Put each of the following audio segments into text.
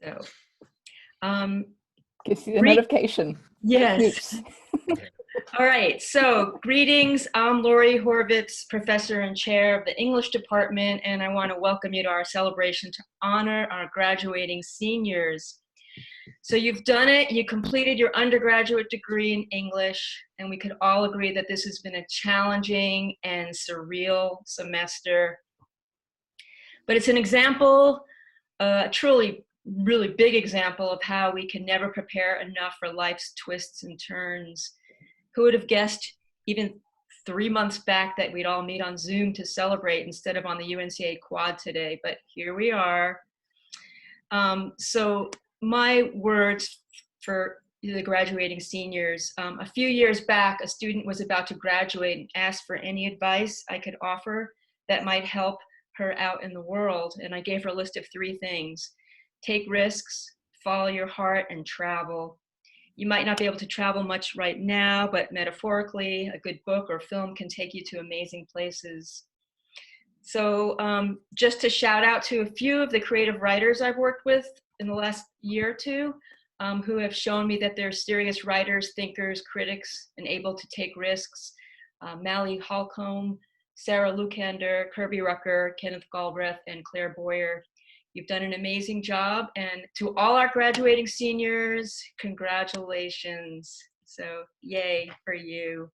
So, um, gives you the notification. Yes. All right, so greetings. I'm Lori Horvitz, professor and chair of the English department, and I want to welcome you to our celebration to honor our graduating seniors. So you've done it, you completed your undergraduate degree in English, and we could all agree that this has been a challenging and surreal semester. But it's an example, a truly really big example of how we can never prepare enough for life's twists and turns. Who would have guessed even 3 months back that we'd all meet on Zoom to celebrate instead of on the UNCA quad today, but here we are. So my words for the graduating seniors, a few years back, a student was about to graduate and asked for any advice I could offer that might help her out in the world. And I gave her a list of 3 things. Take risks, follow your heart, and travel. You might not be able to travel much right now, but metaphorically, a good book or film can take you to amazing places. So just to shout out to a few of the creative writers I've worked with in the last year or two, who have shown me that they're serious writers, thinkers, critics, and able to take risks. Mally Holcomb, Sarah Lukander, Kirby Rucker, Kenneth Galbraith, and Claire Boyer. You've done an amazing job, and to all our graduating seniors, congratulations. So yay for you.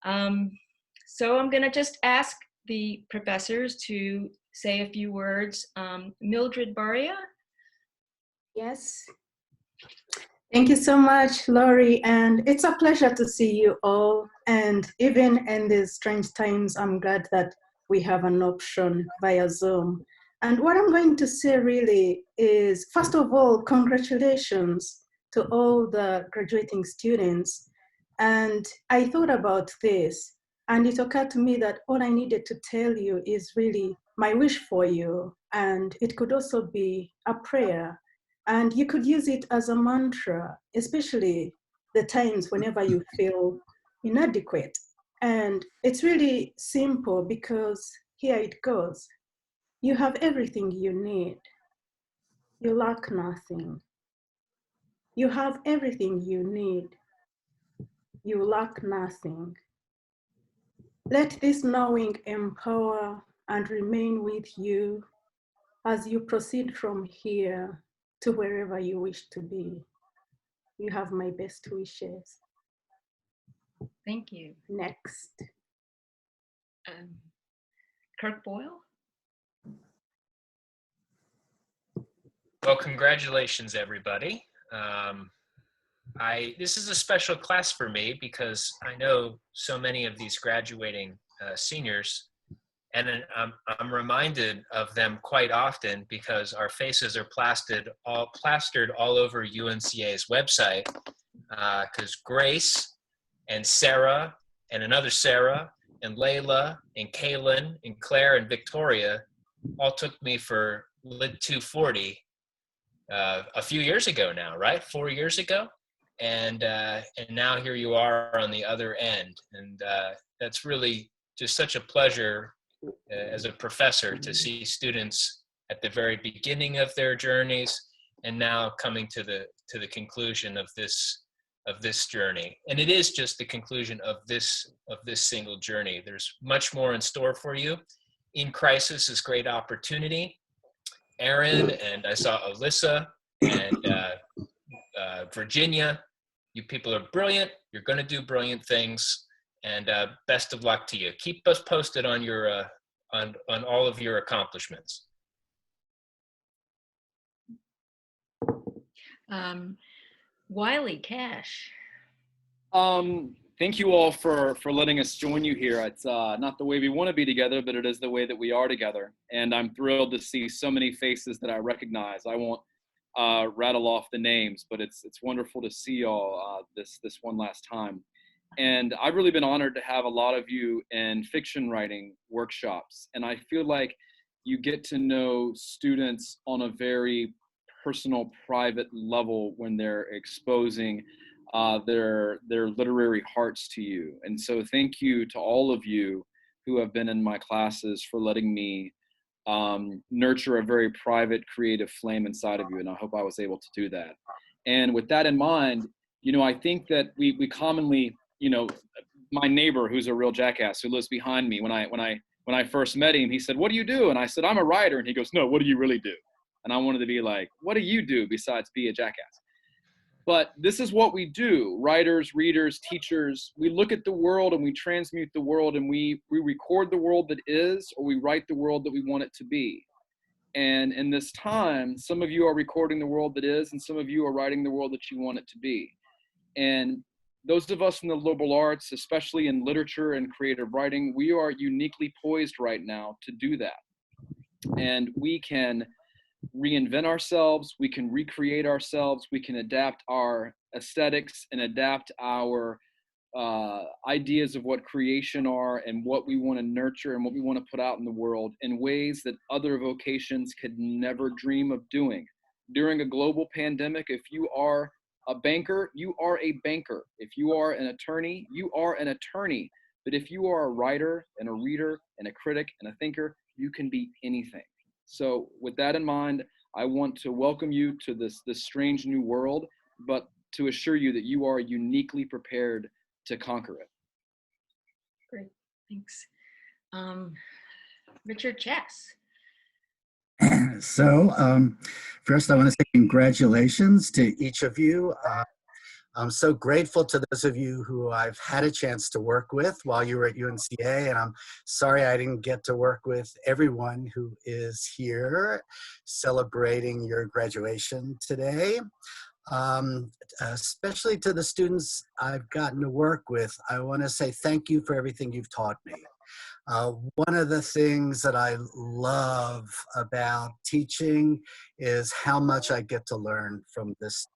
So I'm gonna just ask the professors to say a few words. Mildred Baria? Yes. Thank you so much, Lori, and it's a pleasure to see you all. And even in these strange times, I'm glad that we have an option via Zoom. And what I'm going to say really is, first of all, congratulations to all the graduating students. And I thought about this, and it occurred to me that all I needed to tell you is really my wish for you. And it could also be a prayer. And you could use it as a mantra, especially the times whenever you feel inadequate. And it's really simple because here it goes. You have everything you need. You lack nothing. You have everything you need. You lack nothing. Let this knowing empower and remain with you as you proceed from here to wherever you wish to be. You have my best wishes. Thank you. Next. Kirk Boyle? Well, congratulations, everybody. This is a special class for me because I know so many of these graduating seniors, and I'm reminded of them quite often because our faces are plastered all over UNCA's website, because Grace and Sarah and another Sarah and Layla and Kaylin and Claire and Victoria all took me for Lit 240 a few years ago now, right? 4 years ago. And now here you are on the other end. And that's really just such a pleasure as a professor to see students at the very beginning of their journeys and now coming to the conclusion of this journey. And it is just the conclusion of this single journey. There's much more in store for you. In Crisis is great opportunity. Aaron and I saw Alyssa and Virginia. You people are brilliant. You're going to do brilliant things, and best of luck to you. Keep us posted on your on all of your accomplishments. Wiley Cash. Thank you all for letting us join you here. It's not the way we want to be together, but it is the way that we are together. And I'm thrilled to see so many faces that I recognize. I won't rattle off the names, but it's wonderful to see y'all this one last time. And I've really been honored to have a lot of you in fiction writing workshops. And I feel like you get to know students on a very personal, private level when they're exposing their literary hearts to you. And so thank you to all of you who have been in my classes for letting me nurture a very private, creative flame inside of you. And I hope I was able to do that. And with that in mind, I think that we commonly, my neighbor, who's a real jackass, who lives behind me, when I first met him, he said, "What do you do?" And I said, "I'm a writer." And he goes, "No, what do you really do?" And I wanted to be like, "What do you do besides be a jackass?" But this is what we do. Writers, readers, teachers, we look at the world and we transmute the world, and we record the world that is, or we write the world that we want it to be. And in this time, some of you are recording the world that is, and some of you are writing the world that you want it to be. And those of us in the liberal arts, especially in literature and creative writing, we are uniquely poised right now to do that. And we can reinvent ourselves, we can recreate ourselves, we can adapt our aesthetics and adapt our ideas of what creation are and what we want to nurture and what we want to put out in the world in ways that other vocations could never dream of doing. During a global pandemic, if you are a banker, you are a banker. If you are an attorney, you are an attorney. But if you are a writer and a reader and a critic and a thinker, you can be anything. So with that in mind, I want to welcome you to this strange new world, but to assure you that you are uniquely prepared to conquer it. Great, thanks. Richard Chess. So first I want to say congratulations to each of you. I'm so grateful to those of you who I've had a chance to work with while you were at UNCA, and I'm sorry I didn't get to work with everyone who is here celebrating your graduation today. Especially to the students I've gotten to work with, I want to say thank you for everything you've taught me. One of the things that I love about teaching is how much I get to learn from this,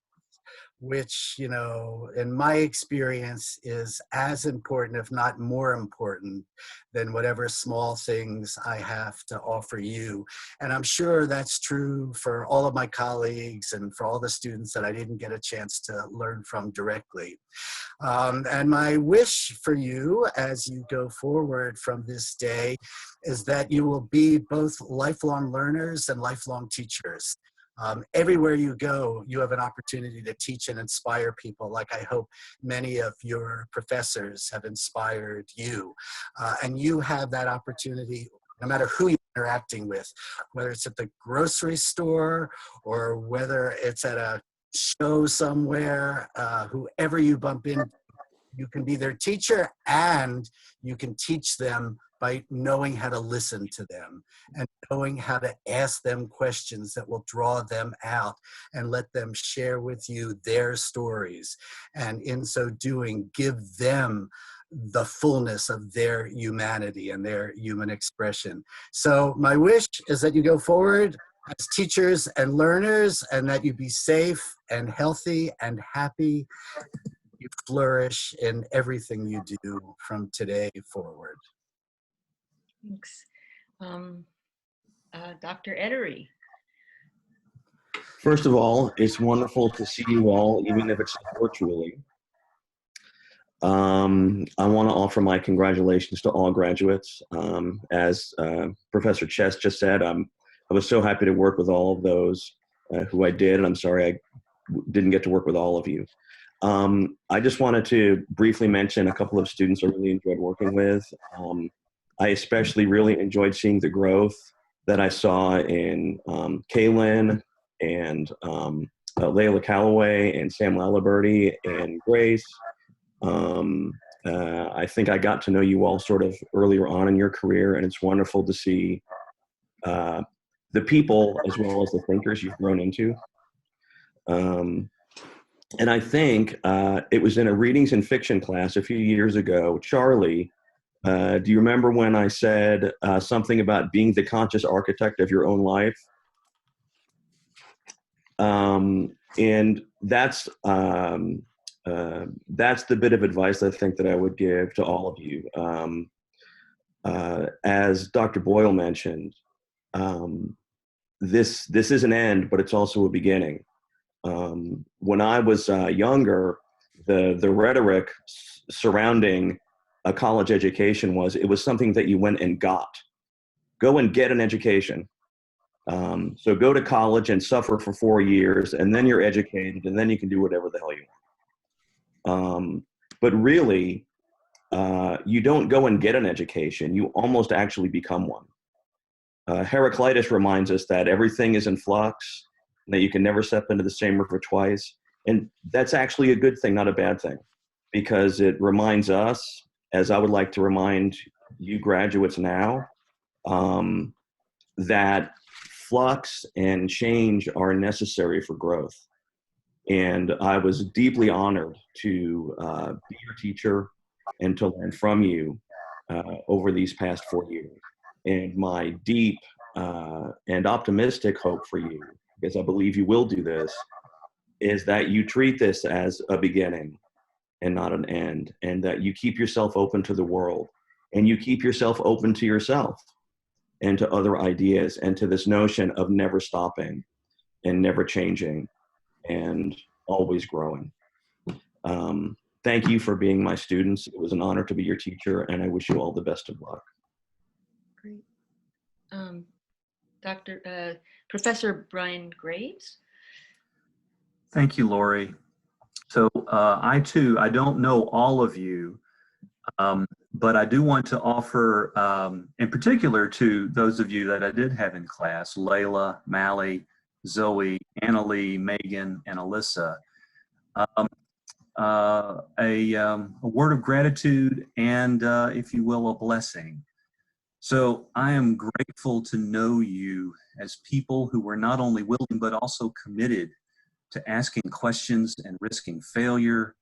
which, in my experience is as important, if not more important, than whatever small things I have to offer you. And I'm sure that's true for all of my colleagues and for all the students that I didn't get a chance to learn from directly. And my wish for you as you go forward from this day is that you will be both lifelong learners and lifelong teachers. Everywhere you go, you have an opportunity to teach and inspire people, like I hope many of your professors have inspired you. And you have that opportunity no matter who you're interacting with, whether it's at the grocery store or whether it's at a show somewhere, whoever you bump into, you can be their teacher and you can teach them by knowing how to listen to them and knowing how to ask them questions that will draw them out and let them share with you their stories. And in so doing, give them the fullness of their humanity and their human expression. So my wish is that you go forward as teachers and learners, and that you be safe and healthy and happy. You flourish in everything you do from today forward. Thanks. Dr. Edery. First of all, it's wonderful to see you all, even if it's virtually. I want to offer my congratulations to all graduates. As Professor Chess just said, I was so happy to work with all of those who I did, and I'm sorry I didn't get to work with all of you. I just wanted to briefly mention a couple of students I really enjoyed working with. I especially really enjoyed seeing the growth that I saw in Kaylin and Layla Calloway and Sam Laliberty and Grace. I think I got to know you all sort of earlier on in your career, and it's wonderful to see the people as well as the thinkers you've grown into. And I think it was in a readings and fiction class a few years ago, Charlie, do you remember when I said something about being the conscious architect of your own life? And that's the bit of advice I think that I would give to all of you. As Dr. Boyle mentioned, this is an end, but it's also a beginning. When I was younger, the rhetoric surrounding a college education was, it was something that you went and got. go and get an education. So go to college and suffer for 4 years, and then you're educated, and then you can do whatever the hell you want. But really, you don't go and get an education. You almost actually become one. Heraclitus reminds us that everything is in flux, that you can never step into the same river twice. And that's actually a good thing, not a bad thing, because it reminds us, as I would like to remind you graduates now, that flux and change are necessary for growth. And I was deeply honored to be your teacher and to learn from you over these past 4 years. And my deep and optimistic hope for you, because I believe you will do this, is that you treat this as a beginning and not an end, and that you keep yourself open to the world, and you keep yourself open to yourself and to other ideas and to this notion of never stopping and never changing and always growing. Thank you for being my students. It was an honor to be your teacher, and I wish you all the best of luck. Great. Professor Brian Graves. Thank you, Lori. So I don't know all of you, but I do want to offer, in particular to those of you that I did have in class, Layla, Mally, Zoe, Annalie, Megan, and Alyssa, a word of gratitude and, if you will, a blessing. So I am grateful to know you as people who were not only willing, but also committed to asking questions and risking failure,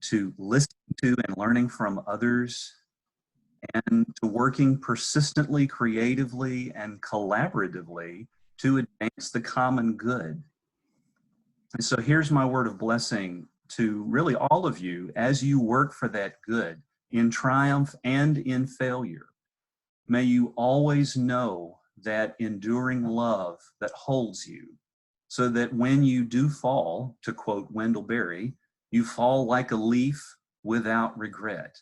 to listening to and learning from others, and to working persistently, creatively, and collaboratively to advance the common good. And so here's my word of blessing to really all of you as you work for that good in triumph and in failure. May you always know that enduring love that holds you, so that when you do fall, to quote Wendell Berry, you fall like a leaf without regret.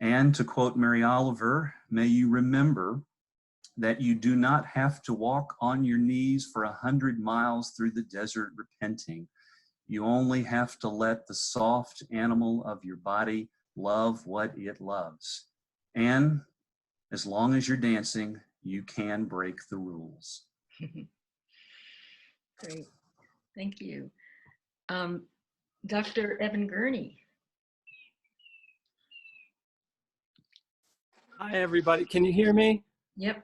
And to quote Mary Oliver, may you remember that you do not have to walk on your knees for 100 miles through the desert repenting. You only have to let the soft animal of your body love what it loves. And as long as you're dancing, you can break the rules. Great, thank you. Dr. Evan Gurney. Hi, everybody. Can you hear me? Yep.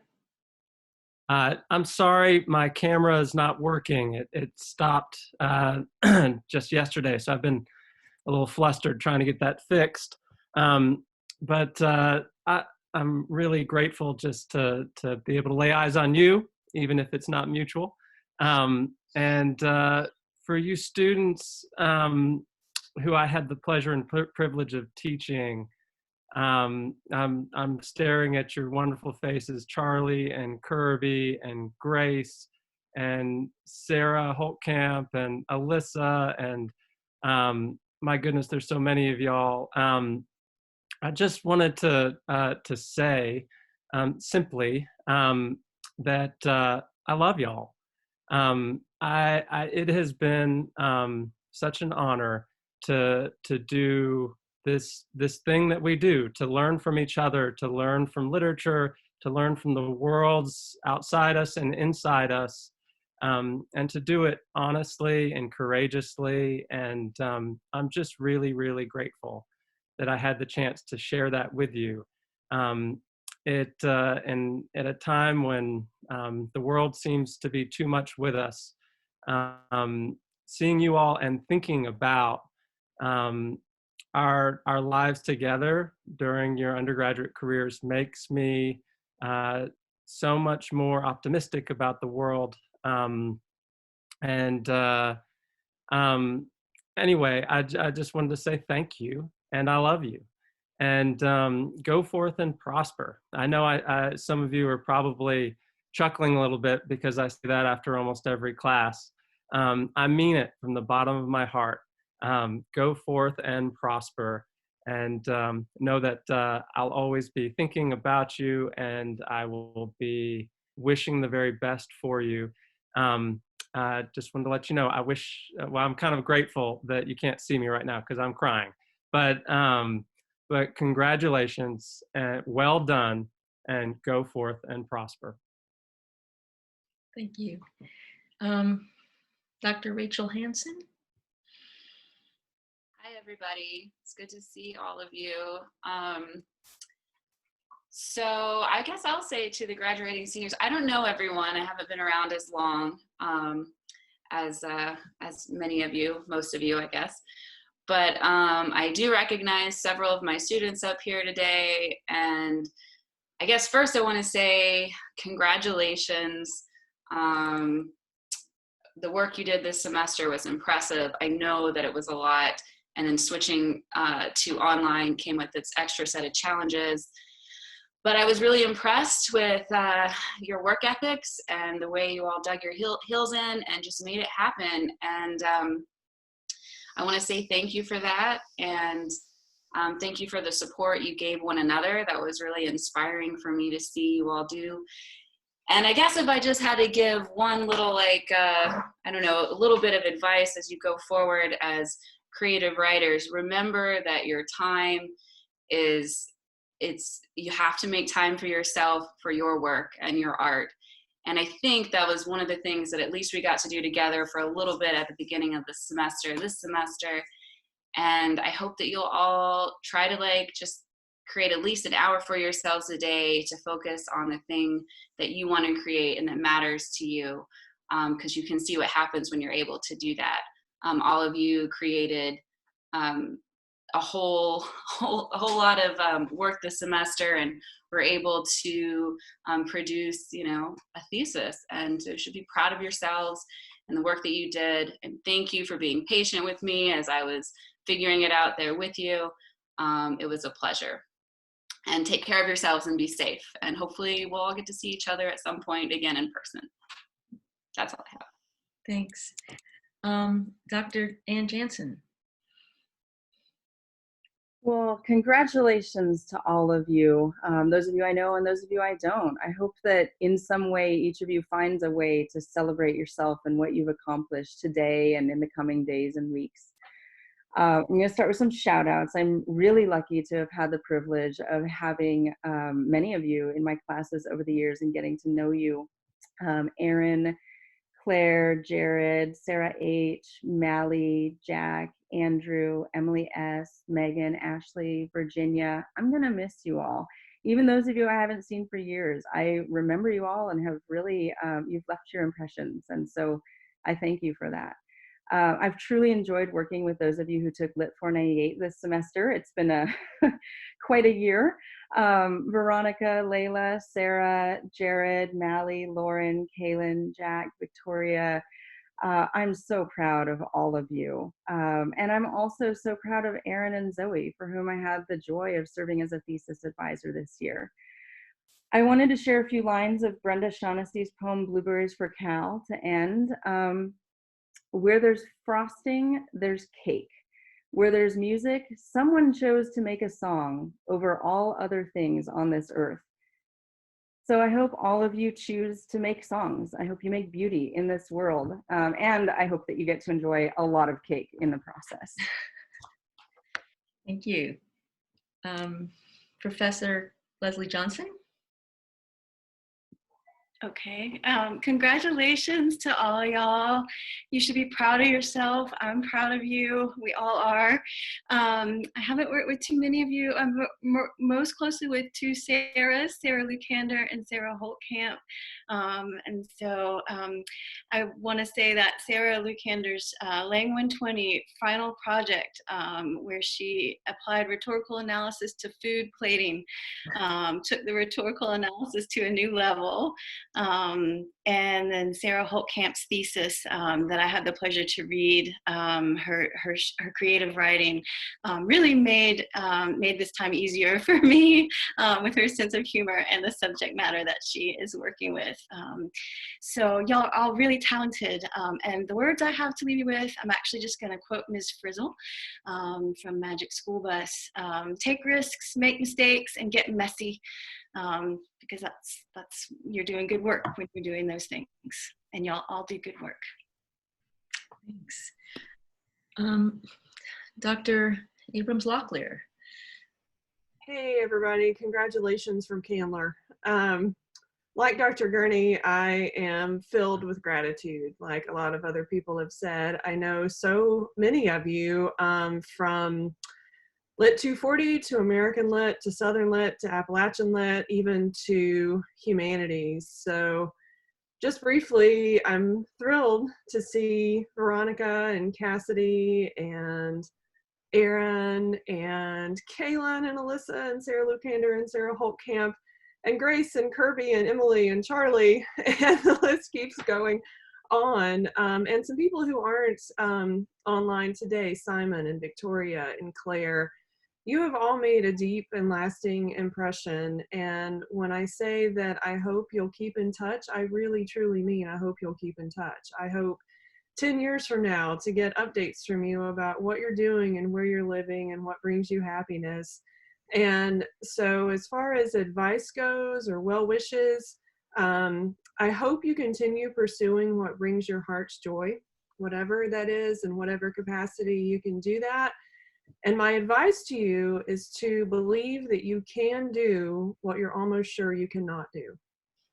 I'm sorry, my camera is not working. It stopped just yesterday, so I've been a little flustered trying to get that fixed. But I'm really grateful just to be able to lay eyes on you, even if it's not mutual. And for you students who I had the pleasure and privilege of teaching, I'm staring at your wonderful faces, Charlie and Kirby and Grace and Sarah Holtkamp and Alyssa, and my goodness, there's so many of y'all. I just wanted to say simply that I love y'all. It has been such an honor to do this thing that we do, to learn from each other, to learn from literature, to learn from the worlds outside us and inside us, and to do it honestly and courageously. And I'm just really, really grateful that I had the chance to share that with you. And at a time when the world seems to be too much with us, seeing you all and thinking about our lives together during your undergraduate careers makes me so much more optimistic about the world. Anyway, I just wanted to say thank you, and I love you, and go forth and prosper. I know some of you are probably chuckling a little bit because I say that after almost every class. I mean it from the bottom of my heart. Go forth and prosper, And know that I'll always be thinking about you, and I will be wishing the very best for you. Just wanted to let you know, I wish, well, I'm kind of grateful that you can't see me right now because I'm crying. But congratulations, and well done, and go forth and prosper. Thank you. Dr. Rachel Hansen. Hi, everybody. It's good to see all of you. So I guess I'll say to the graduating seniors, I don't know everyone. I haven't been around as long as many of you, most of you, I guess. But I do recognize several of my students up here today. And I guess first I want to say congratulations. The work you did this semester was impressive. I know that it was a lot. And then switching to online came with its extra set of challenges. But I was really impressed with your work ethics and the way you all dug your heels in and just made it happen. And I want to say thank you for that. And thank you for the support you gave one another. That was really inspiring for me to see you all do. And I guess if I just had to give one little, I don't know, a little bit of advice as you go forward as creative writers, remember that your time is, you have to make time for yourself, for your work and your art. And I think that was one of the things that at least we got to do together for a little bit at the beginning of this semester. And I hope that you'll all try to just create at least an hour for yourselves a day to focus on the thing that you want to create and that matters to you, because you can see what happens when you're able to do that. All of you created a whole lot of work this semester, and were able to produce, a thesis. And so you should be proud of yourselves and the work that you did. And thank you for being patient with me as I was figuring it out there with you. It was a pleasure. And take care of yourselves and be safe. And hopefully we'll all get to see each other at some point again in person. That's all I have. Thanks. Dr. Ann Jansen. Well, congratulations to all of you, those of you I know and those of you I don't. I hope that in some way each of you finds a way to celebrate yourself and what you've accomplished today and in the coming days and weeks. I'm going to start with some shout outs. I'm really lucky to have had the privilege of having many of you in my classes over the years and getting to know you. Erin, Claire, Jared, Sarah H., Mally, Jack, Andrew, Emily S., Megan, Ashley, Virginia. I'm going to miss you all. Even those of you I haven't seen for years, I remember you all and have really, you've left your impressions. And so I thank you for that. I've truly enjoyed working with those of you who took Lit 498 this semester. It's been quite a year. Veronica, Layla, Sarah, Jared, Mally, Lauren, Kaylin, Jack, Victoria. I'm so proud of all of you. And I'm also so proud of Erin and Zoe, for whom I had the joy of serving as a thesis advisor this year. I wanted to share a few lines of Brenda Shaughnessy's poem, Blueberries for Cal, to end. Where there's frosting, there's cake. Where there's music, someone chose to make a song over all other things on this earth. So I hope all of you choose to make songs. I hope you make beauty in this world. And I hope that you get to enjoy a lot of cake in the process. Thank you. Professor Leslie Johnson. Okay, congratulations to all y'all. You should be proud of yourself. I'm proud of you. We all are. I haven't worked with too many of you. I'm most closely with two Sarahs, Sarah Lukander and Sarah Holtkamp. And so I want to say that Sarah Lukander's Lang 120 final project, where she applied rhetorical analysis to food plating, took the rhetorical analysis to a new level. And then Sarah Holtcamp's thesis that I had the pleasure to read, her creative writing really made this time easier for me with her sense of humor and the subject matter that she is working with. So y'all are all really talented. And the words I have to leave you with, I'm actually just going to quote Ms. Frizzle from Magic School Bus. Take risks, make mistakes, and get messy. Because that's you're doing good work when you're doing those things, and y'all all do good work. Thanks. Dr. Abrams-Locklear. Hey everybody, congratulations from Candler. Like Dr. Gurney, I am filled with gratitude, like a lot of other people have said. I know so many of you from Lit 240 to American Lit to Southern Lit to Appalachian Lit, even to humanities. So just briefly, I'm thrilled to see Veronica and Cassidy and Aaron and Kaylin and Alyssa and Sarah Lukander and Sarah Holtcamp and Grace and Kirby and Emily and Charlie, and the list keeps going on. And some people who aren't online today, Simon and Victoria and Claire. You have all made a deep and lasting impression, and when I say that I hope you'll keep in touch, I really truly mean I hope you'll keep in touch. I hope 10 years from now to get updates from you about what you're doing and where you're living and what brings you happiness. And so as far as advice goes or well wishes, I hope you continue pursuing what brings your heart's joy, whatever that is, in whatever capacity you can do that. And my advice to you is to believe that you can do what you're almost sure you cannot do.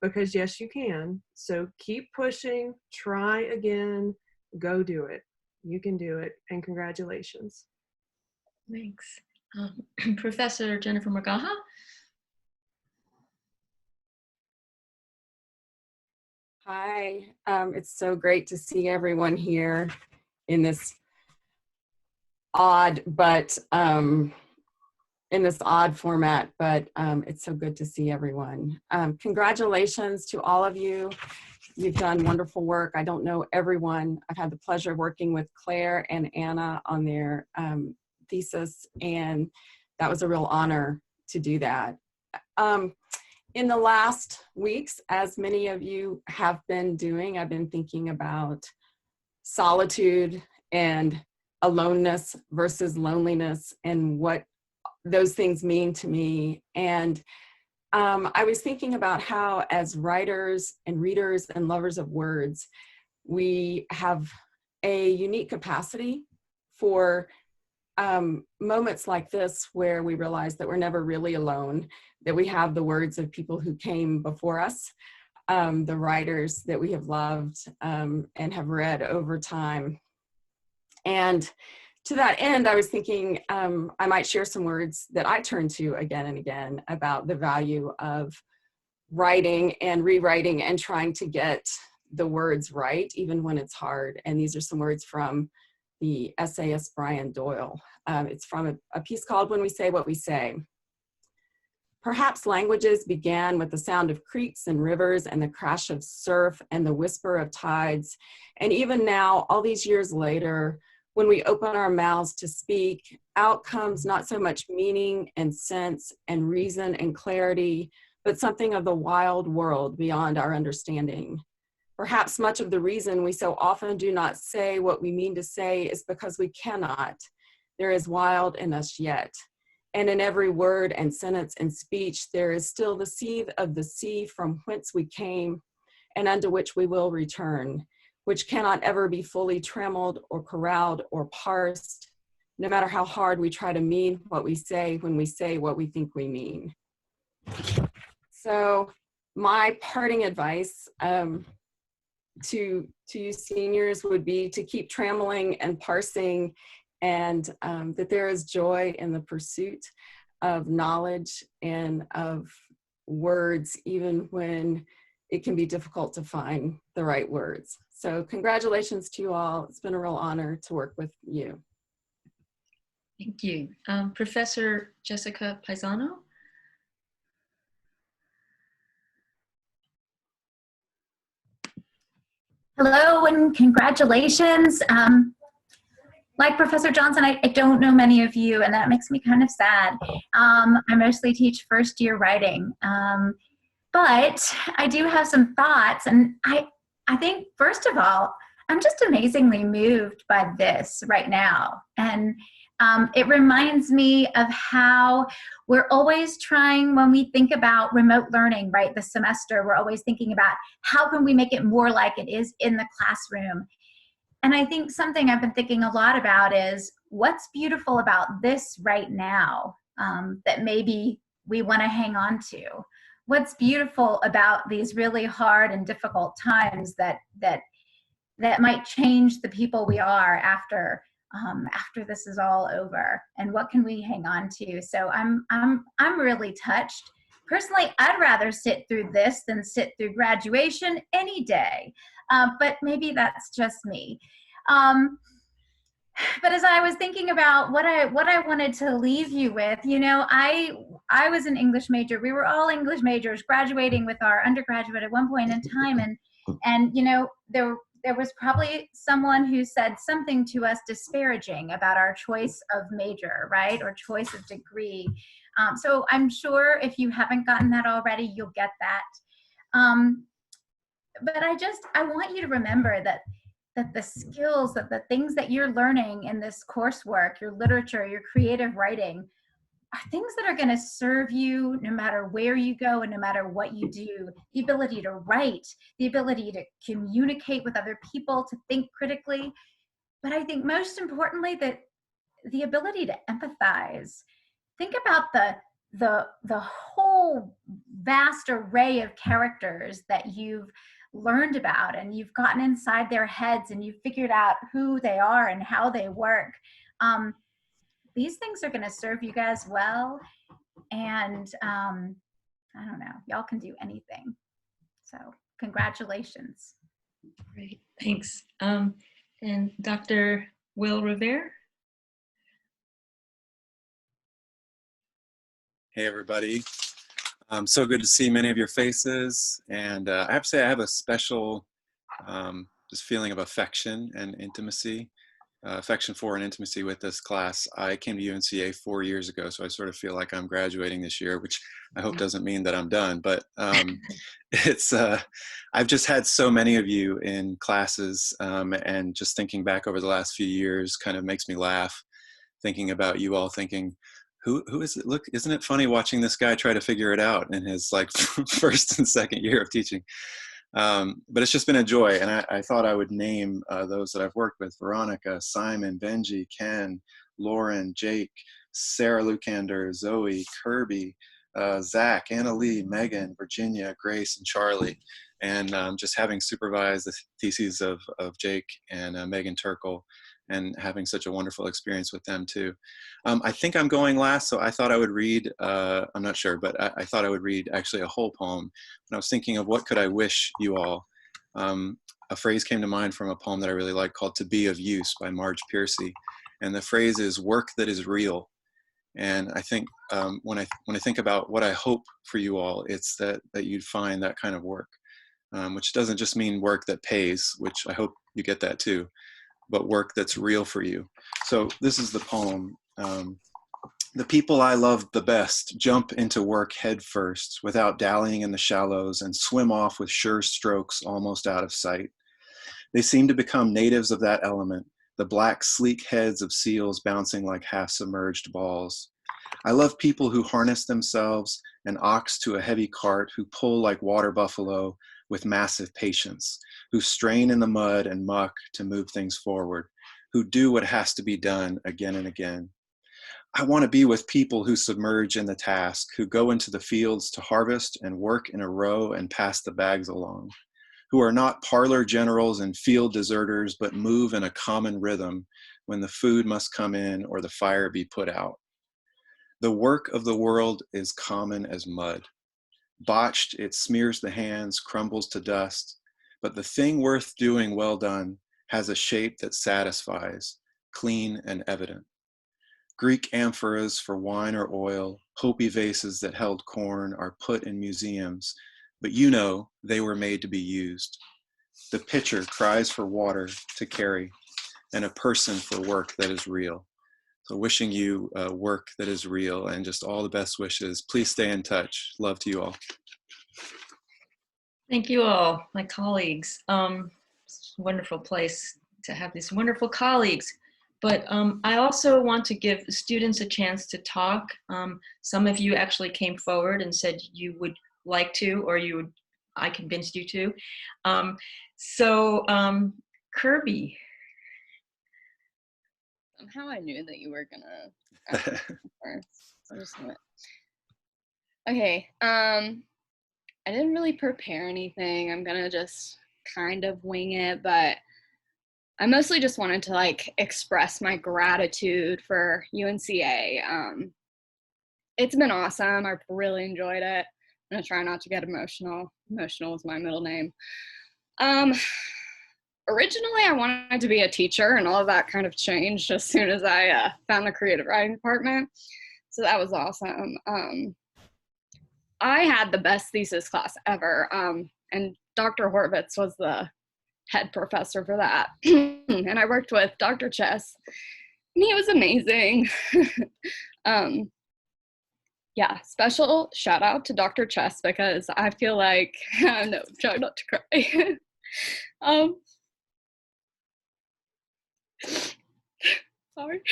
Because yes, you can. So keep pushing, try again, go do it. You can do it, and congratulations. Thanks. Professor Jennifer Margaha. Hi, it's so great to see everyone here in this odd format, but it's so good to see everyone. Congratulations to all of you. You've done wonderful work. I don't know everyone. I've had the pleasure of working with Claire and Anna on their thesis, and that was a real honor to do that. In the last weeks, as many of you have been doing, I've been thinking about solitude and aloneness versus loneliness and what those things mean to me. And I was thinking about how, as writers and readers and lovers of words, we have a unique capacity for moments like this where we realize that we're never really alone, that we have the words of people who came before us, the writers that we have loved and have read over time. And to that end, I was thinking I might share some words that I turn to again and again about the value of writing and rewriting and trying to get the words right, even when it's hard. And these are some words from the essayist Brian Doyle. It's from a piece called When We Say What We Say. Perhaps languages began with the sound of creeks and rivers and the crash of surf and the whisper of tides. And even now, all these years later, when we open our mouths to speak, out comes not so much meaning and sense and reason and clarity, but something of the wild world beyond our understanding. Perhaps much of the reason we so often do not say what we mean to say is because we cannot. There is wild in us yet. And in every word and sentence and speech, there is still the seed of the sea from whence we came and unto which we will return, which cannot ever be fully trammeled or corralled or parsed, no matter how hard we try to mean what we say when we say what we think we mean. So my parting advice to you seniors would be to keep trammeling and parsing, and that there is joy in the pursuit of knowledge and of words, even when it can be difficult to find the right words. So congratulations to you all. It's been a real honor to work with you. Thank you. Professor Jessica Paisano. Hello and congratulations. Like Professor Johnson, I don't know many of you, and that makes me kind of sad. I mostly teach first year writing, but I do have some thoughts, and I think, first of all, I'm just amazingly moved by this right now. And it reminds me of how we're always trying, when we think about remote learning, right, this semester, we're always thinking about how can we make it more like it is in the classroom. And I think something I've been thinking a lot about is what's beautiful about this right now that maybe we want to hang on to. What's beautiful about these really hard and difficult times that might change the people we are after this is all over, and what can we hang on to? So I'm really touched. Personally, I'd rather sit through this than sit through graduation any day, but maybe that's just me. But as I was thinking about what I wanted to leave you with, you know, I was an English major. We were all English majors graduating with our undergraduate at one point in time, and you know, there was probably someone who said something to us disparaging about our choice of major, right, or choice of degree. So I'm sure if you haven't gotten that already, you'll get that. But I want you to remember that the skills, that the things that you're learning in this coursework, your literature, your creative writing, are things that are going to serve you no matter where you go and no matter what you do. The ability to write, the ability to communicate with other people, to think critically, but I think most importantly that the ability to empathize. Think about the whole vast array of characters that you've learned about, and you've gotten inside their heads and you've figured out who they are and how they work. These things are going to serve you guys well, and I don't know, y'all can do anything. So congratulations. Great, thanks. And Dr. Will Revere. Hey everybody, so good to see many of your faces, and I have to say I have a special just feeling of affection and intimacy, affection for and intimacy with this class. I came to UNCA 4 years ago, so I sort of feel like I'm graduating this year, which I hope doesn't mean that I'm done, but it's I've just had so many of you in classes, and just thinking back over the last few years kind of makes me laugh, thinking about you all, thinking, who is it? Look, isn't it funny watching this guy try to figure it out in his like first and second year of teaching? But it's just been a joy, and I thought I would name those that I've worked with: Veronica, Simon, Benji, Ken, Lauren, Jake, Sarah Lukander, Zoe, Kirby, Zach, Anna Lee, Megan, Virginia, Grace, and Charlie. And just having supervised the theses of Jake and Megan Turkle, and having such a wonderful experience with them too. I think I'm going last, so I thought I would read, I'm not sure, but I thought I would read actually a whole poem. And I was thinking of what could I wish you all. A phrase came to mind from a poem that I really like called "To Be of Use" by Marge Piercy. And the phrase is "work that is real." And I think when I think about what I hope for you all, it's that you'd find that kind of work, which doesn't just mean work that pays, which I hope you get that too, but work that's real for you. So this is the poem. The people I loved the best jump into work head first, without dallying in the shallows, and swim off with sure strokes almost out of sight. They seem to become natives of that element, the black, sleek heads of seals bouncing like half-submerged balls. I love people who harness themselves, an ox to a heavy cart, who pull like water buffalo with massive patience, who strain in the mud and muck to move things forward, who do what has to be done again and again. I want to be with people who submerge in the task, who go into the fields to harvest and work in a row and pass the bags along, who are not parlor generals and field deserters, but move in a common rhythm when the food must come in or the fire be put out. The work of the world is common as mud. Botched, it smears the hands, crumbles to dust, but the thing worth doing well done has a shape that satisfies, clean and evident. Greek amphoras for wine or oil, Hopi vases that held corn are put in museums, but you know they were made to be used. The pitcher cries for water to carry, and a person for work that is real. So wishing you work that is real and just all the best wishes. Please stay in touch. Love to you all. Thank you all, my colleagues. It's a wonderful place to have these wonderful colleagues. But I also want to give students a chance to talk. Some of you actually came forward and said you would like to, or I convinced you to. Kirby. Somehow I knew that you were gonna ask me first. So just a minute. Okay, I didn't really prepare anything. I'm gonna just kind of wing it, but I mostly just wanted to like express my gratitude for UNCA. It's been awesome. I've really enjoyed it. I'm gonna try not to get emotional. Emotional is my middle name. Originally, I wanted to be a teacher, and all of that kind of changed as soon as I found the creative writing department. So that was awesome. I had the best thesis class ever, and Dr. Horvitz was the head professor for that. And I worked with Dr. Chess, and he was amazing. Yeah, special shout out to Dr. Chess because I feel like, no, try not to cry. Sorry.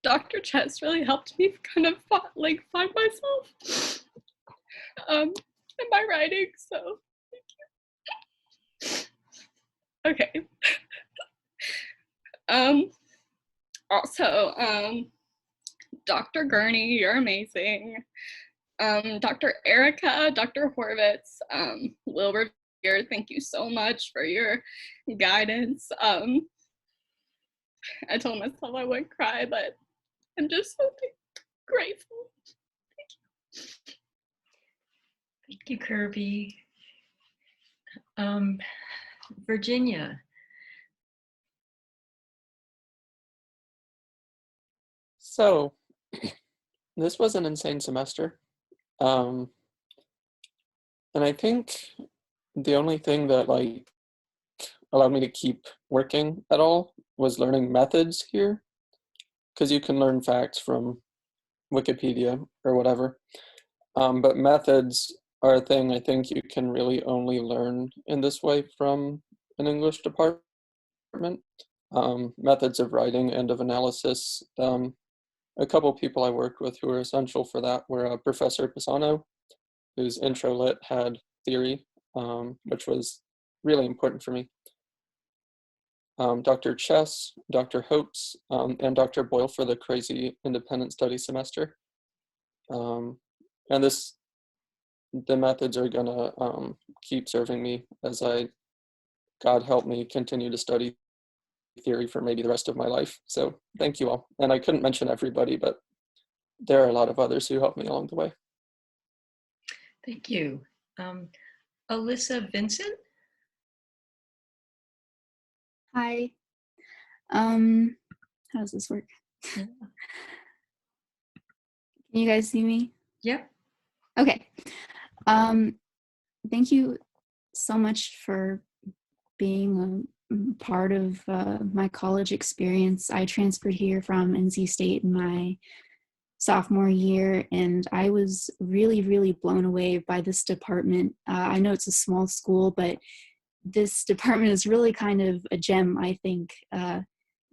Dr. Chess really helped me kind of find myself in my writing, so thank you. Okay. Also, Dr. Gurney, you're amazing. Dr. Erica, Dr. Horvitz, Will Revere, thank you so much for your guidance. I told myself I wouldn't cry, but I'm just so grateful. Thank you, Kirby. Virginia. So, this was an insane semester. And I think the only thing that allowed me to keep working at all was learning methods here, because you can learn facts from Wikipedia or whatever. But methods are a thing I think you can really only learn in this way from an English department. Methods of writing and of analysis. A couple people I worked with who were essential for that were Professor Pisano, whose intro lit had theory, which was really important for me. Dr. Chess, Dr. Hopes, and Dr. Boyle for the crazy independent study semester. And the methods are gonna keep serving me as God help me, continue to study theory for maybe the rest of my life. So thank you all. And I couldn't mention everybody, but there are a lot of others who helped me along the way. Thank you. Alyssa Vincent? Hi. How does this work? Can you guys see me? Yep. Okay. Thank you so much for being a part of my college experience. I transferred here from NC State in my sophomore year, and I was really, really blown away by this department. I know it's a small school, but this department is really kind of a gem, I think.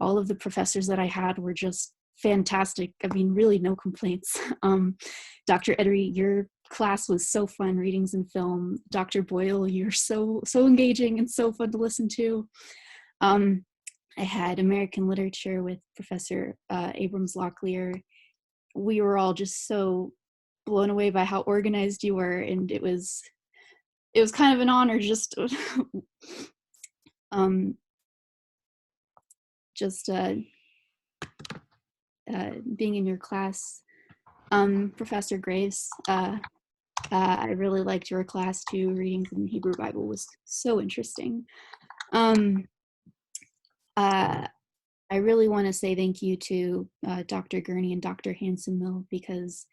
All of the professors that I had were just fantastic. I mean, really no complaints. Dr. Edery, your class was so fun, readings and film. Dr. Boyle, you're so engaging and so fun to listen to. I had American literature with Professor Abrams Locklear. We were all just so blown away by how organized you were, and it was kind of an honor just being in your class. Professor Graves, I really liked your class too. Readings in the Hebrew Bible was so interesting. I really want to say thank you to Dr. Gurney and Dr. Hansen-Mill, because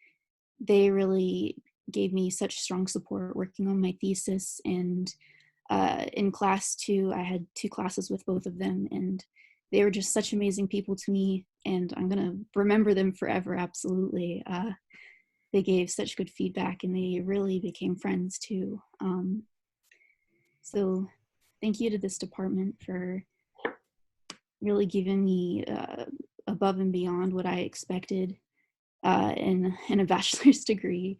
they really gave me such strong support working on my thesis. And in class too, I had 2 classes with both of them, and they were just such amazing people to me, and I'm gonna remember them forever, absolutely. They gave such good feedback, and they really became friends too. So thank you to this department for really giving me above and beyond what I expected in a bachelor's degree.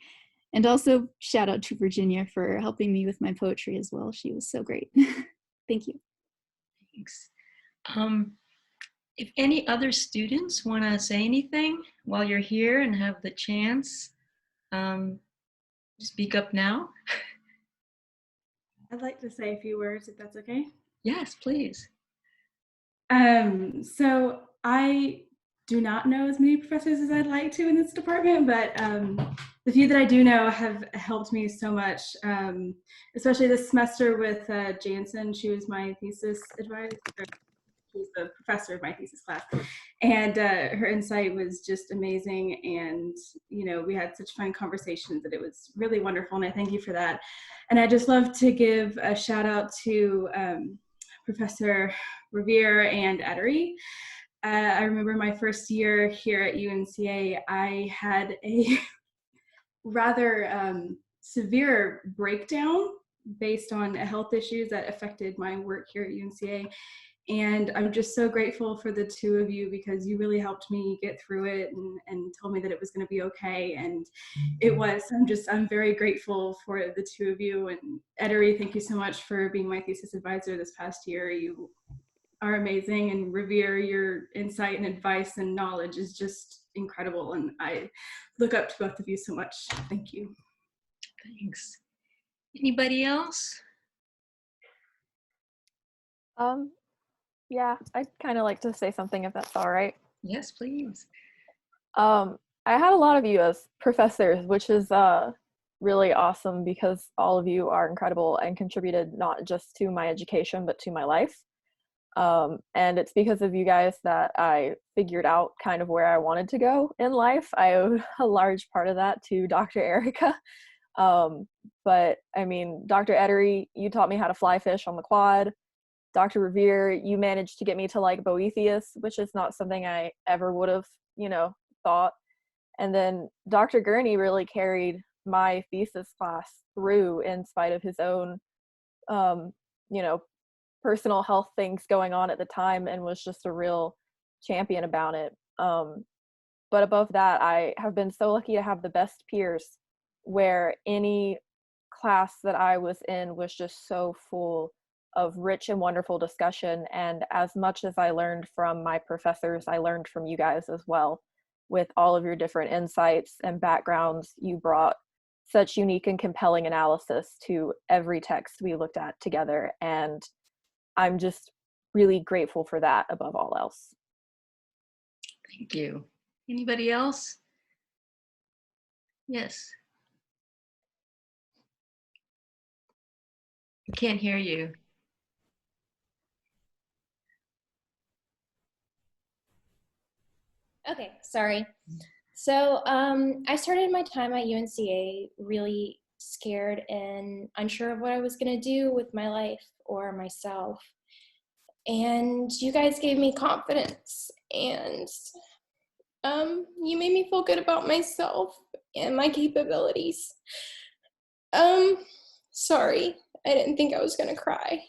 And also shout out to Virginia for helping me with my poetry as well. She was so great. Thank you. Thanks. If any other students want to say anything while you're here and have the chance, speak up now. I'd like to say a few words, if that's okay. Yes, please. So I do not know as many professors as I'd like to in this department, but the few that I do know have helped me so much, especially this semester with Jansen. She was my thesis advisor. He's the professor of my thesis class, and her insight was just amazing. And you know, we had such fun conversations that it was really wonderful, and I thank you for that. And I just love to give a shout out to Professor Revere and Ettery. I remember my first year here at UNCA, I had a rather severe breakdown based on health issues that affected my work here at UNCA. And I'm just so grateful for the 2 of you, because you really helped me get through it and told me that it was going to be okay. And it was. I'm very grateful for the 2 of you. And Ettery, thank you so much for being my thesis advisor this past year. You are amazing. And Revere, your insight and advice and knowledge is just incredible. And I look up to both of you so much. Thank you. Thanks. Anybody else? Yeah, I'd kind of like to say something if that's all right. Yes, please. I had a lot of you as professors, which is really awesome because all of you are incredible and contributed not just to my education, but to my life. And it's because of you guys that I figured out kind of where I wanted to go in life. I owe a large part of that to Dr. Erica. But I mean, Dr. Ettery, you taught me how to fly fish on the quad. Dr. Revere, you managed to get me to like Boethius, which is not something I ever would have, thought. And then Dr. Gurney really carried my thesis class through in spite of his own, personal health things going on at the time, and was just a real champion about it. But above that, I have been so lucky to have the best peers, where any class that I was in was just so full of rich and wonderful discussion. And as much as I learned from my professors, I learned from you guys as well. With all of your different insights and backgrounds, you brought such unique and compelling analysis to every text we looked at together. And I'm just really grateful for that above all else. Thank you. Anybody else? Yes. I can't hear you. Okay, sorry. So I started my time at UNCA really scared and unsure of what I was going to do with my life or myself. And you guys gave me confidence, and you made me feel good about myself and my capabilities. Sorry, I didn't think I was going to cry.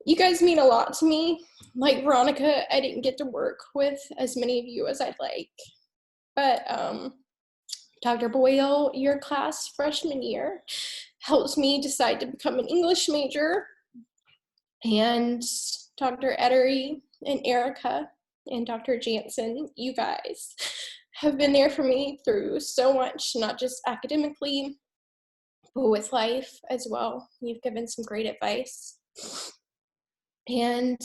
You guys mean a lot to me. Like Veronica, I didn't get to work with as many of you as I'd like. But Dr. Boyle, your class freshman year, helps me decide to become an English major. And Dr. Ettery and Erica and Dr. Jansen, you guys have been there for me through so much, not just academically, but with life as well. You've given some great advice. And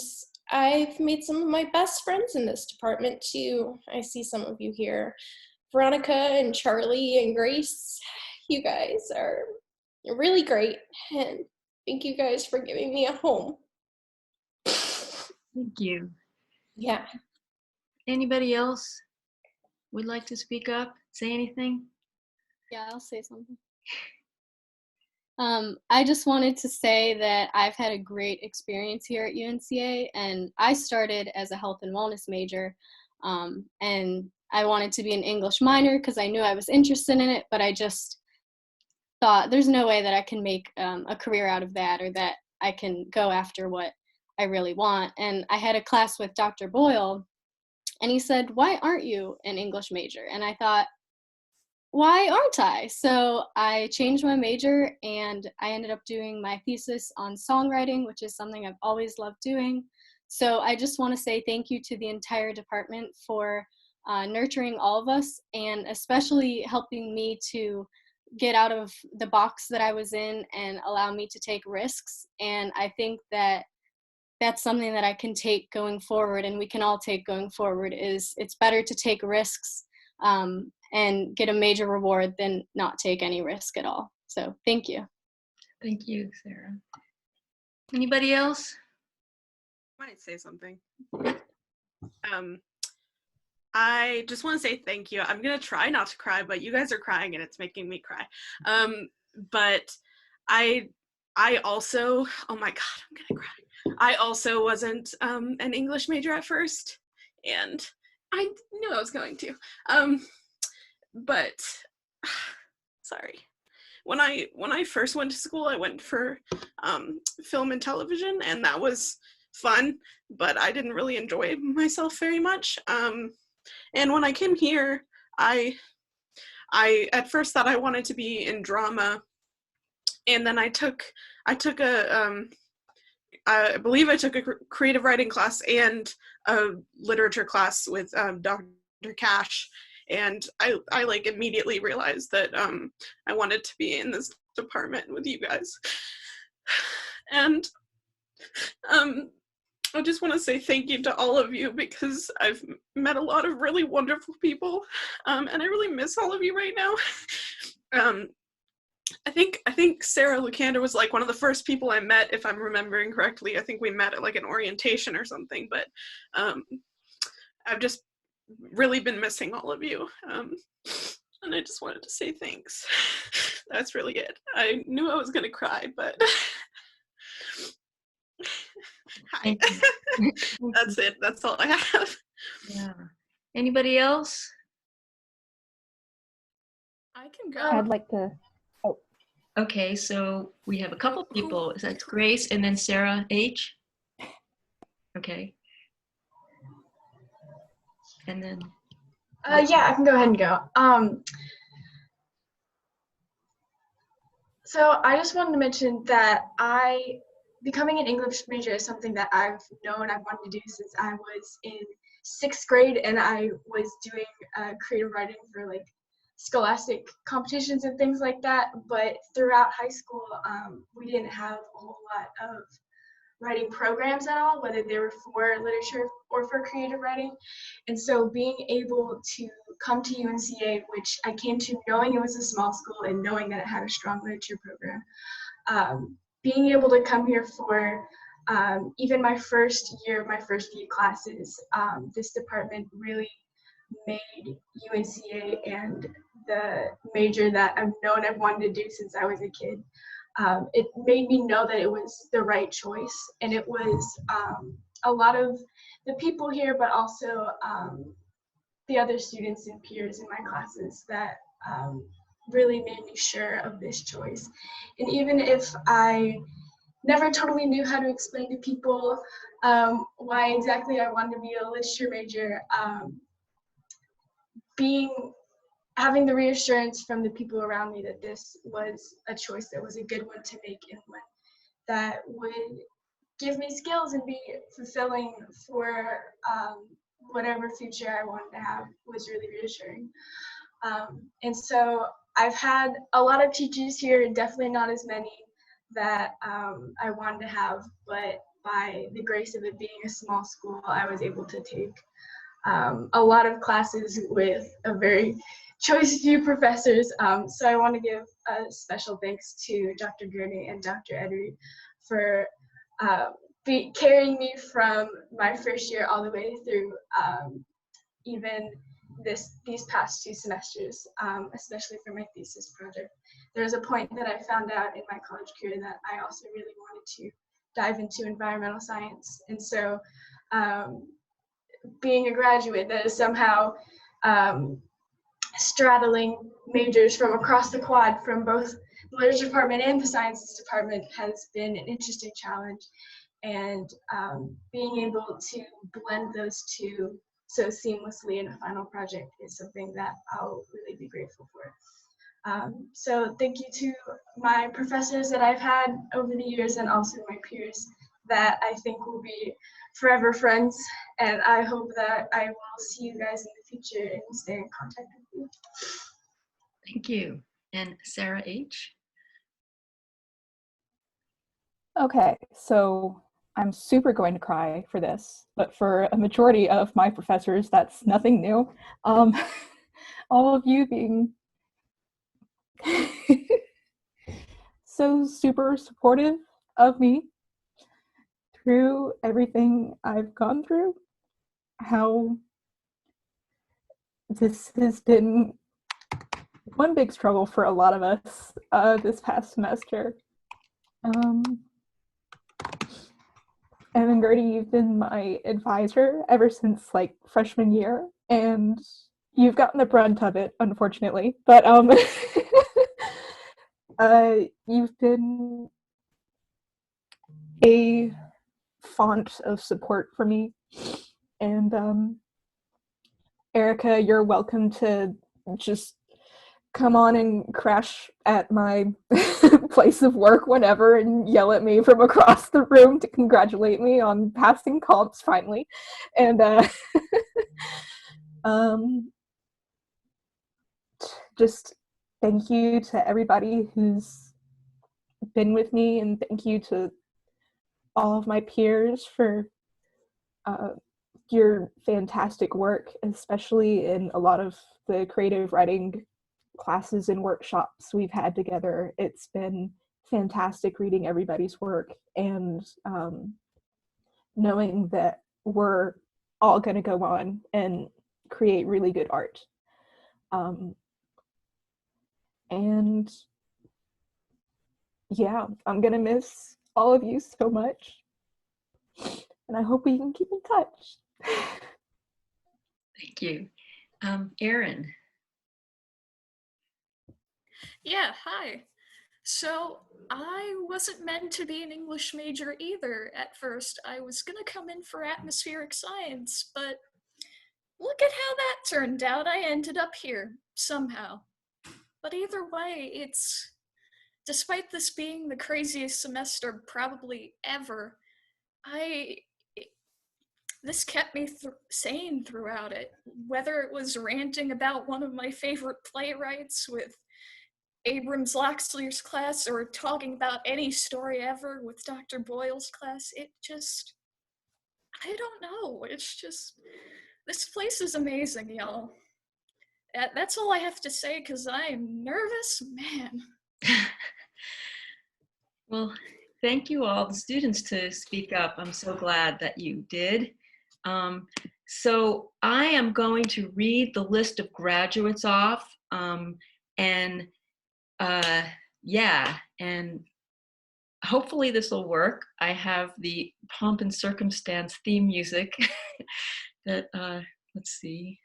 I've made some of my best friends in this department too. I see some of you here. Veronica and Charlie and Grace, you guys are really great. And thank you guys for giving me a home. Thank you. Yeah. Anybody else would like to speak up, say anything? Yeah, I'll say something. I just wanted to say that I've had a great experience here at UNCA, and I started as a health and wellness major, and I wanted to be an English minor because I knew I was interested in it, but I just thought there's no way that I can make a career out of that, or that I can go after what I really want. And I had a class with Dr. Boyle, and he said, "Why aren't you an English major?" And I thought, why aren't I? So I changed my major, and I ended up doing my thesis on songwriting, which is something I've always loved doing. So I just want to say thank you to the entire department for nurturing all of us, and especially helping me to get out of the box that I was in and allow me to take risks. And I think that that's something that I can take going forward, and we can all take going forward, is it's better to take risks and get a major reward than not take any risk at all. So thank you. Thank you, Sarah. Anybody else? I might say something. I just want to say thank you. I'm gonna try not to cry, but you guys are crying and it's making me cry. But I also, oh my God, I'm gonna cry. I also wasn't an English major at first, and I knew I was going to. But sorry. When I first went to school, I went for film and television, and that was fun, but I didn't really enjoy myself very much. And when I came here, I at first thought I wanted to be in drama, and then I believe I took a creative writing class and a literature class with Dr. Cash. And I like immediately realized that I wanted to be in this department with you guys. And I just want to say thank you to all of you, because I've met a lot of really wonderful people, and I really miss all of you right now. I think Sarah Lucander was like one of the first people I met, if I'm remembering correctly. I think we met at like an orientation or something, but I've just really been missing all of you, and I just wanted to say thanks. That's really it. I knew I was gonna cry, but hi. That's it. That's all I have. Yeah. Anybody else? I can go. I'd like to. Oh. Okay, so we have a couple people. That's Grace and then Sarah H. Okay. And then yeah, I can go ahead and go. So I just wanted to mention that becoming an English major is something that I've known I've wanted to do since I was in 6th grade, and I was doing creative writing for like scholastic competitions and things like that. But throughout high school, we didn't have a whole lot of writing programs at all, whether they were for literature or for creative writing. And so being able to come to UNCA, which I came to knowing it was a small school and knowing that it had a strong literature program, being able to come here for even my first year, my first few classes, this department really made UNCA and the major that I've known I've wanted to do since I was a kid. It made me know that it was the right choice, and it was a lot of the people here, but also the other students and peers in my classes that really made me sure of this choice. And even if I never totally knew how to explain to people why exactly I wanted to be a literature major, having the reassurance from the people around me that this was a choice that was a good one to make, and one that would give me skills and be fulfilling for whatever future I wanted to have was really reassuring. And so I've had a lot of teachers here, definitely not as many that I wanted to have, but by the grace of it being a small school, I was able to take a lot of classes with a very choice few professors. So I want to give a special thanks to Dr. Gurney and Dr. Edery for carrying me from my first year all the way through even these past 2 semesters, especially for my thesis project. There was a point that I found out in my college career that I also really wanted to dive into environmental science. And so being a graduate that is somehow straddling majors from across the quad from both the literature department and the sciences department has been an interesting challenge. And being able to blend those two so seamlessly in a final project is something that I'll really be grateful for. So thank you to my professors that I've had over the years, and also my peers that I think will be forever friends. And I hope that I will see you guys in the future and stay in contact with you. Thank you. And Sarah H. Okay, so I'm super going to cry for this, but for a majority of my professors, that's nothing new. All of you being so super supportive of me through everything I've gone through, how this has been one big struggle for a lot of us this past semester. And then Gertie, you've been my advisor ever since like freshman year, and you've gotten the brunt of it, unfortunately. But you've been a font of support for me. And Erica, you're welcome to just come on and crash at my place of work whenever and yell at me from across the room to congratulate me on passing comps finally. And just thank you to everybody who's been with me, and thank you to all of my peers for your fantastic work, especially in a lot of the creative writing classes and workshops we've had together. It's been fantastic reading everybody's work and knowing that we're all going to go on and create really good art. And yeah, I'm going to miss all of you so much. And I hope we can keep in touch. Thank you. Erin. Yeah, hi. So I wasn't meant to be an English major either at first. I was gonna come in for atmospheric science, but look at how that turned out. I ended up here somehow. But either way, despite this being the craziest semester probably ever, this kept me sane throughout it. Whether it was ranting about one of my favorite playwrights with Abrams Laxler's class, or talking about any story ever with Dr. Boyle's class, I don't know. It's just, this place is amazing, y'all. That's all I have to say, because I'm nervous, man. Well, thank you all the students to speak up. I'm so glad that you did. So I am going to read the list of graduates off, and hopefully this will work. I have the pomp and circumstance theme music that, let's see.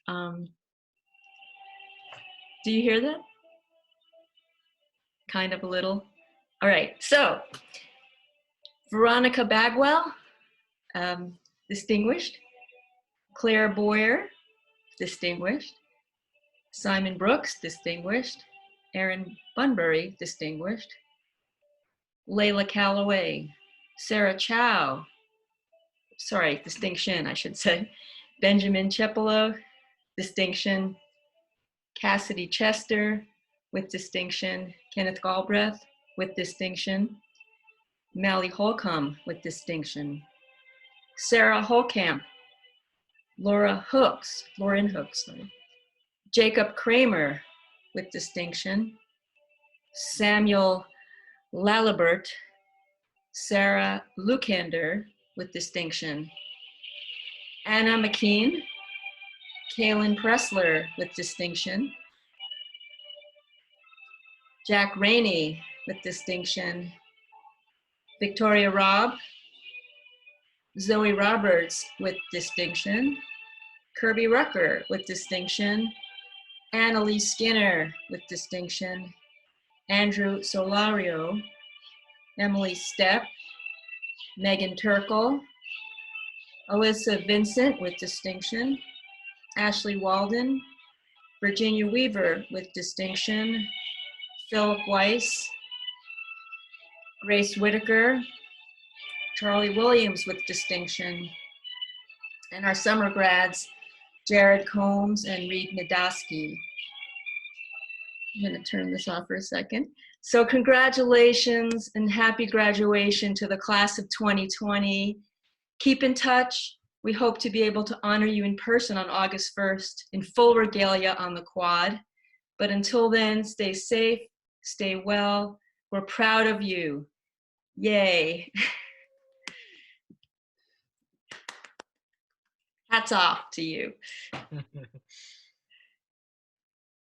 Do you hear that? Kind of a little. All right, so Veronica Bagwell, distinguished. Claire Boyer, distinguished. Simon Brooks, distinguished. Erin Bunbury, distinguished. Layla Calloway, Sarah Chow, distinction, I should say. Benjamin Chepolo, distinction. Cassidy Chester, with distinction. Kenneth Galbraith, with distinction. Mally Holcomb, with distinction. Sarah Holkamp, Lauren Hooks, Jacob Kramer, with distinction. Samuel Lalibert, Sarah Lukander, with distinction. Anna McKean, Kaylin Pressler with distinction. Jack Rainey with distinction. Victoria Robb. Zoe Roberts with distinction. Kirby Rucker with distinction. Annalise Skinner with distinction. Andrew Solario. Emily Stepp. Megan Turkle. Alyssa Vincent with distinction. Ashley Walden. Virginia Weaver with distinction. Philip Weiss. Grace Whitaker. Charlie Williams with distinction. And our summer grads, Jared Combs and Reed Nadosky. I'm going to turn this off for a second. So congratulations and happy graduation to the class of 2020. Keep in touch. We hope to be able to honor you in person on August 1st in full regalia on the quad. But until then, stay safe, stay well. We're proud of you. Yay. Hats off to you.